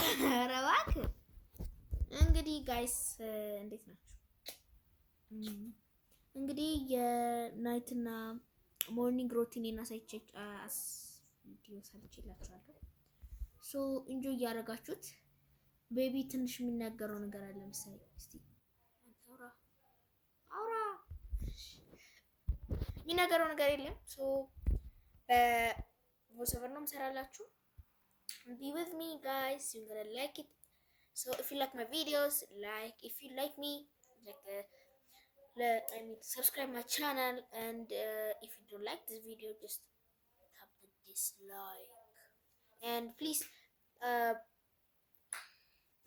ኧረ እባክህ እንግዲህ ጋይስ እንዴት ናችሁ? እንግዲህ የናይትና ሞርኒንግ ሩቲኔን ቪዲዮ ሰርቼላችኋለሁ። ሶ ኢንጆይ እያደረጋችሁት ቤቢ ትንሽ የሚናገረው ነገር አለ መሰለኝ። እስቲ አውራ የሚናገረው ነገር የለም። ሶ በቮይስ ኦቨር ነው የምሰራላችሁ። Be with me guys, you're gonna like it. So if you like my videos, if you like me, subscribe my channel, and if you don't like this video, just tap the dislike, and please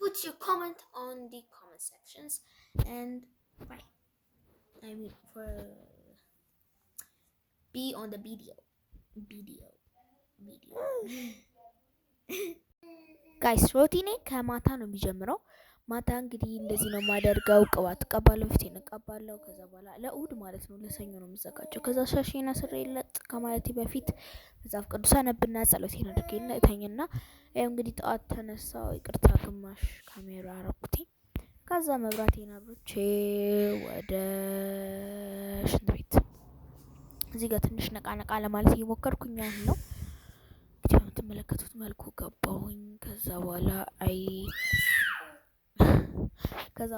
put your comment on the comment sections, and bye. Be on the video. ጋይስ ሩቲኔ ከማታ ነው የሚጀምረው። ማታ እንግዲህ እንደዚህ ነው የማደርገው። ቅባት እቀባለሁ፣ ፊቴን እቀባለሁ። ከዛ በኋላ ለእሁድ ማለት ነው ለሰኞ ነው የምዘጋጀው። ከዛ ሻሽና ስሬለት ከማለቴ በፊት መጽሐፍ ቅዱስ አነብና ጸሎቴን አድርጌ እተኝና ያው እንግዲህ ጠዋት ተነሳው። ይቅርታ ግማሽ ካሜራ አረኩት። ከዛ መብራቴን አብርቼ ወደ ሽንት ቤት እዚህ ጋር ትንሽ ነቃ ለማለት እየሞከርኩኝ ነው። እንግዲህ የምትመለከቱት መልኩ ገባሁኝ። ከዛ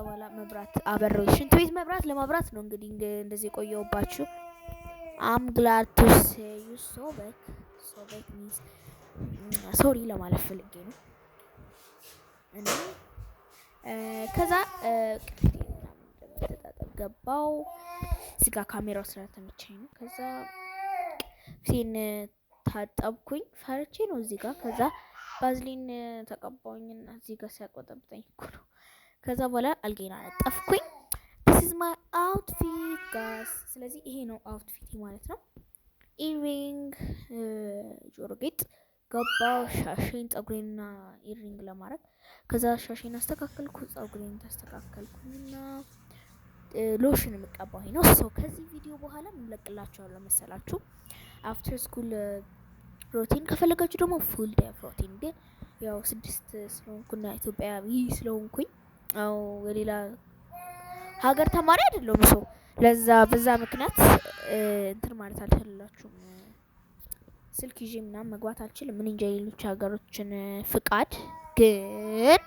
በኋላ መብራት አበረው። ሽንት ቤት መብራት ለማብራት ነው እንግዲህ እንደዚህ ቆየውባችሁ። I'm glad to say you so back means sorry ለማለት ፈልጌ ነው። እና ከዛ ተጣጣብ ገባው። እዚህ ጋር ካሜራው ስለተመቸኝ ነው። ከዛ ፊቴን ታጠብኩኝ። ፈርቼ ነው እዚህ ጋር። ከዛ ባዝሊን ተቀባውኝና እዚህ ጋር ሲያቆጠብጠኝ እኮ ነው። ከዛ በኋላ አልጋዬን አነጠፍኩኝ። this is my outfit guys። ስለዚህ ይሄ ነው አውትፊት ማለት ነው። ኢሪንግ ጆሮ ጌጥ ገባው። ሻሽን ፀጉሬንና ኢሪንግ ለማድረግ ከዛ ሻሽን አስተካከልኩ። ፀጉሬን ተስተካከልኩና ሎሽን የምቀባው ነው። ሶ ከዚህ ቪዲዮ በኋላ ምን ለቅላችኋለሁ መሰላችሁ? አፍተር ስኩል ሩቲን ከፈለጋችሁ ደግሞ ፉል ዴይ ሩቲን። ግን ያው 6 ስለሆንኩና ኢትዮጵያዊ ስለሆንኩኝ አው የሌላ ሀገር ተማሪ አይደለም። ሶ በዛ ምክንያት እንትን ማለት አልችልላችሁም። ስልክ ይዤ ምናምን መግባት አልችልም። ምን እንጃ የሌሎች ሀገሮችን ፍቃድ። ግን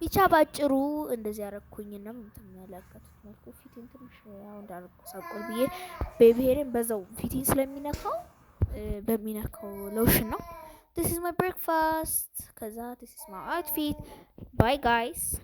ብቻ ባጭሩ እንደዚህ ያረኩኝና የምትመለከቱት መልኩ ፊቴን ትንሽ ያው እንዳልኩ ሳቆል ብዬ ቤቢ ሄርን በዛው ፊቴን ስለሚነካው በሚነካው ሎሽን ነው። this is my breakfast። ከዛ this is my outfit. Bye guys.